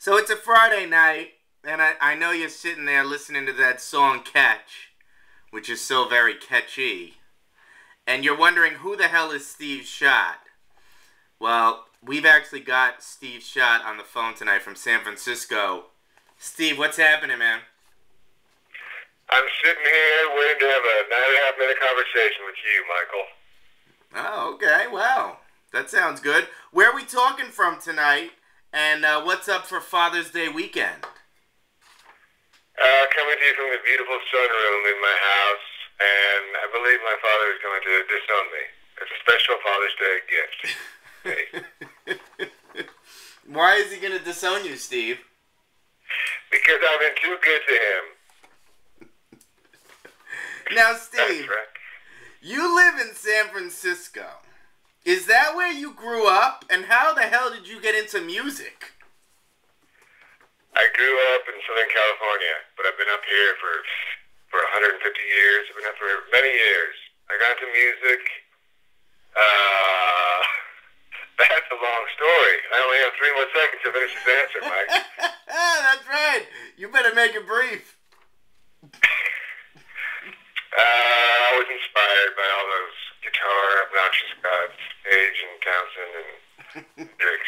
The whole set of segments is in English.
So it's a Friday night, and I know you're sitting there listening to that song Catch, which is so very catchy, and you're wondering who the hell is Steveshot. Well, we've actually got Steveshot on the phone tonight from San Francisco. Steve, what's happening, man? I'm sitting here waiting to have a 9.5-minute conversation with you, Michael. Oh, okay, wow. That sounds good. Where are we talking from tonight, and what's up for Father's Day weekend? Coming to you from the beautiful sunroom in my house, and I believe my father is going to disown me. It's a special Father's Day gift. Hey. Why is he going to disown you, Steve? Because I've been too good to him. Now, Steve, right. You live in San Francisco. Is that where you grew up? And how the hell did you get into music? I grew up in Southern California, but I've been up here for 150 years. I've been up for many years. I got into music. That's a long story. I only have 3 more seconds to finish this answer, Mike. That's right. You better make it brief. I was inspired by all those guitar obnoxious gods, Page and Townsend and Hendrix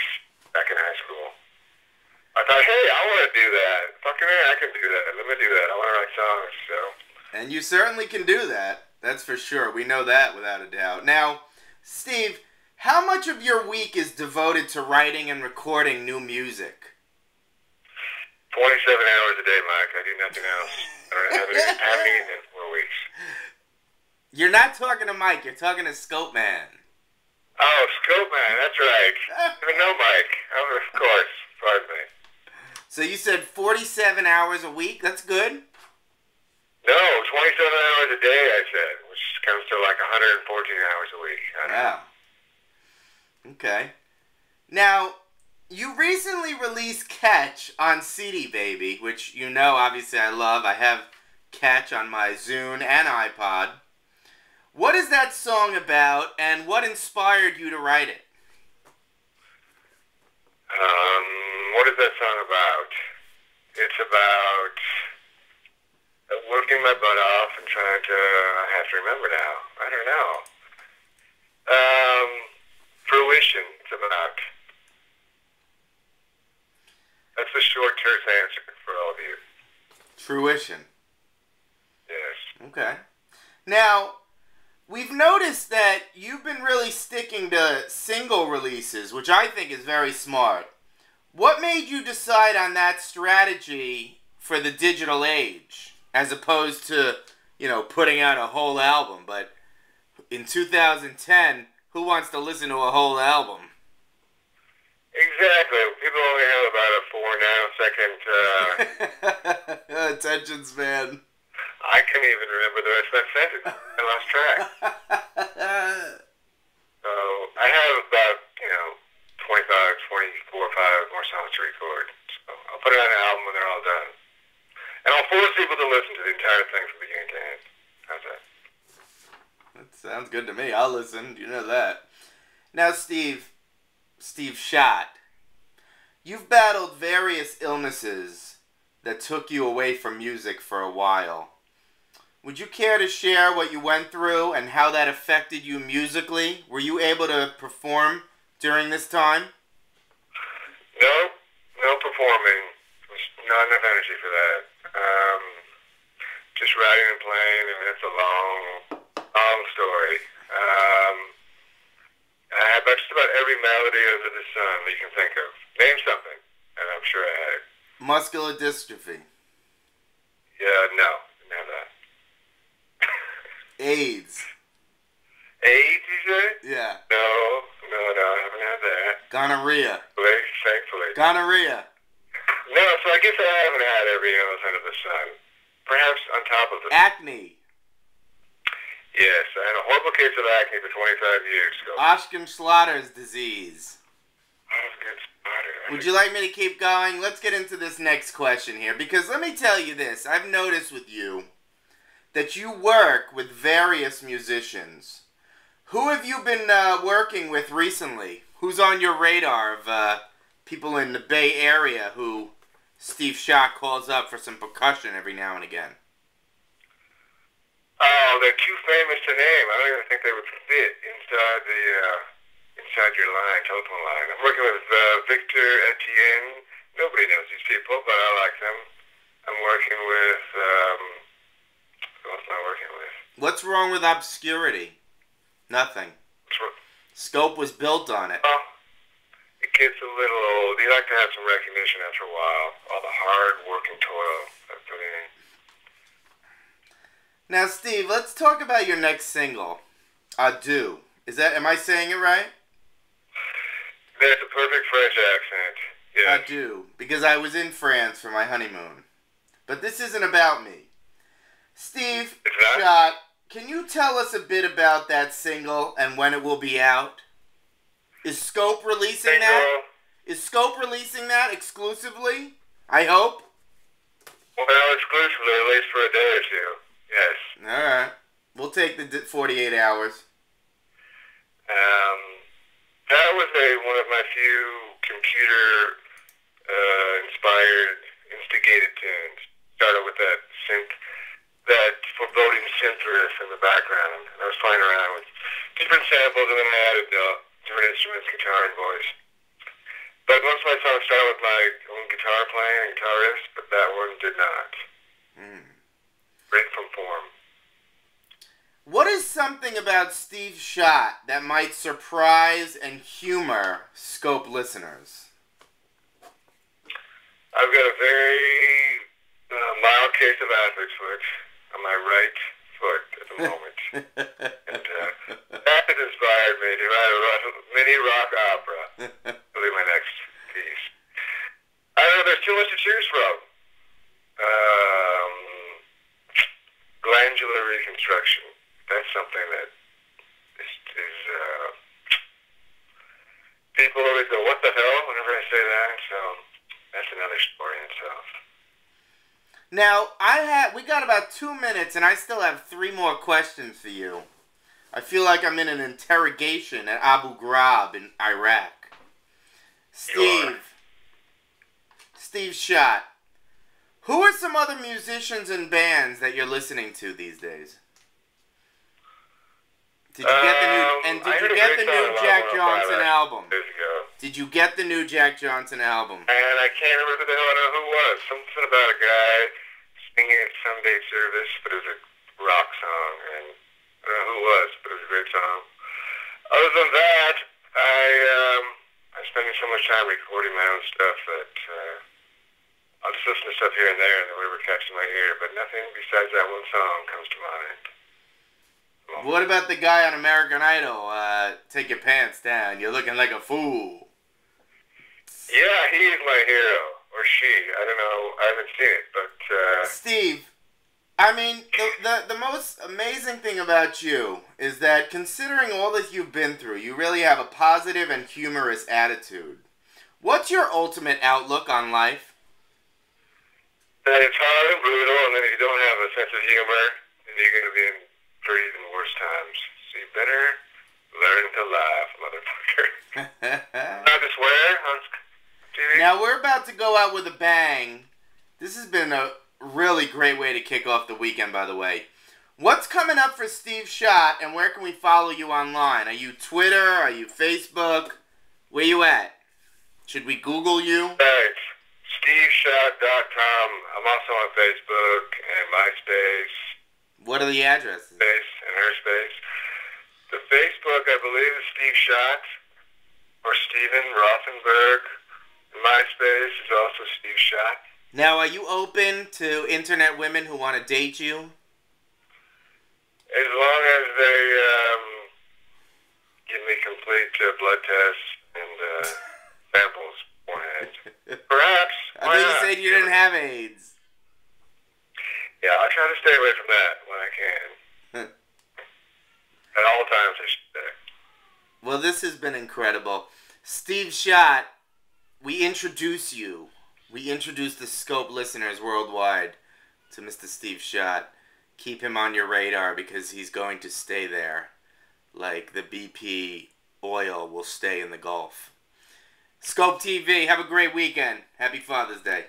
back in high school. I thought, hey, I want to do that. Fucking hey, I can do that. Let me do that. I want to write songs, so. And you certainly can do that. That's for sure. We know that without a doubt. Now, Steve, how much of your week is devoted to writing and recording new music? 27 hours a day, Mike. I do nothing else. I haven't eaten in 4 weeks. You're not talking to Mike. You're talking to Skope Man. Oh, Skope Man. That's right. No, Mike. Oh, of course. Pardon me. So you said 47 hours a week? That's good. No, 27 hours a day, I said, which comes to like 114 hours a week. Wow. Okay. Now, you recently released Catch on CD Baby, which you know, obviously, I love. I have Catch on my Zune and iPod. What is that song about, and what inspired you to write it? What is that song about? It's about working my butt off and trying to, I have to remember now. I don't know. Fruition, it's about. That's the short, terse answer for all of you. Fruition. Yes. Okay. Now, we've noticed that you've been really sticking to single releases, which I think is very smart. What made you decide on that strategy for the digital age, as opposed to, you know, putting out a whole album? But in 2010, who wants to listen to a whole album? Exactly. People only have about a 4 nanosecond attention span. I can't even remember the rest of that sentence. I lost track. So I have about, 25, 24, 5 more songs to record. So I'll put it on an album when they're all done. And I'll force people to listen to the entire thing from beginning to end. How's that? That sounds good to me. I'll listen. You know that. Now, Steveshot, you've battled various illnesses that took you away from music for a while. Would you care to share what you went through and how that affected you musically? Were you able to perform during this time? No performing. There's not enough energy for that. Just writing and playing, and it's a long story. I had just about every melody under the sun that you can think of. Name something, and I'm sure I had it. Muscular dystrophy. Yeah, no, didn't have that. AIDS. AIDS, you say? Yeah. No, I haven't had that. Gonorrhea. Thankfully. Gonorrhea. No, so I guess I haven't had every illness under the sun. Perhaps on top of the... Acne. Yes, I had a horrible case of acne for 25 years. So. Osgood-Schlatter's disease. Osgood-Schlatter. Would you like me to keep going? Let's get into this next question here, because let me tell you this. I've noticed with you that you work with various musicians. Who have you been working with recently? Who's on your radar of people in the Bay Area who Steveshot calls up for some percussion every now and again. Oh, they're too famous to name. I don't even think they would fit inside your telephone line. I'm working with Victor Etienne. Nobody knows these people, but I like them. I'm working with, who else am I working with? What's wrong with obscurity? Nothing. Skope was built on it. Well, it gets a little old. You like to have some recognition after a while. All the hard work and toil I put in. Now, Steve, let's talk about your next single, Adieu. Am I saying it right? That's a perfect French accent. Yes. Adieu, because I was in France for my honeymoon. But this isn't about me. Steve Shot, can you tell us a bit about that single and when it will be out? Is Skope releasing that? Is Skope releasing that exclusively? I hope. Well, exclusively, at least for a day or two. Yes. Alright. We'll take the 48 hours. That was one of my few computer-inspired, instigated tunes. Started with that foreboding synth riff in the background. And I was playing around with different samples, and then I added different instruments, guitar and voice. But most of my songs started with my own guitar playing and guitar riffs, but that one did not. Break from form. What is something about Steveshot that might surprise and humor Skope listeners? I've got a very mild case of athlete's foot on my right foot at the moment. And that has inspired me to write a mini rock opera. It'll be my next piece. I don't know, there's too much to choose from. Glandular reconstruction. That's something that is people always go, what the hell, whenever I say that, so that's another story in itself. Now, we got about 2 minutes, and I still have 3 more questions for you. I feel like I'm in an interrogation at Abu Ghraib in Iraq. Steveshot, who are some other musicians and bands that you're listening to these days? Did you get the new Jack Johnson album? Did you get the new Jack Johnson album? And I can't remember who the hell I know who it was. Something about a guy singing at Sunday service, but it was a rock song, and I don't know who it was, but it was a great song. Other than that, I'm spending so much time recording my own stuff that I'll just listen to stuff here and there and whatever catches my ear, but nothing besides that one song comes to mind. What about the guy on American Idol? Take your pants down. You're looking like a fool. Yeah, he's my hero. Or she. I don't know. I haven't seen it, but... Steve, I mean, the most amazing thing about you is that considering all that you've been through, you really have a positive and humorous attitude. What's your ultimate outlook on life? That it's hard and brutal, and then if you don't have a sense of humor, then you're going to be in for even worse times. So you better learn to laugh, motherfucker. Not to swear on TV. Now, we're about to go out with a bang. This has been a really great way to kick off the weekend, by the way. What's coming up for Steveshot, and where can we follow you online? Are you Twitter? Are you Facebook? Where you at? Should we Google you? Thanks. Steveshot.com. I'm also on Facebook and MySpace. What are the addresses? Space and her space. The Facebook, I believe, is Steveshot or Steven Rothenberg. MySpace is also Steveshot. Now, are you open to internet women who want to date you? As long as they give me complete blood tests and samples beforehand. Perhaps. I thought you said you didn't have AIDS. Yeah, I try to stay away from that when I can. At all times, I should say. Well, this has been incredible. Steveshot, we introduce you. We introduce the Skope listeners worldwide to Mr. Steveshot. Keep him on your radar because he's going to stay there. Like the BP oil will stay in the Gulf. Skope TV, have a great weekend. Happy Father's Day.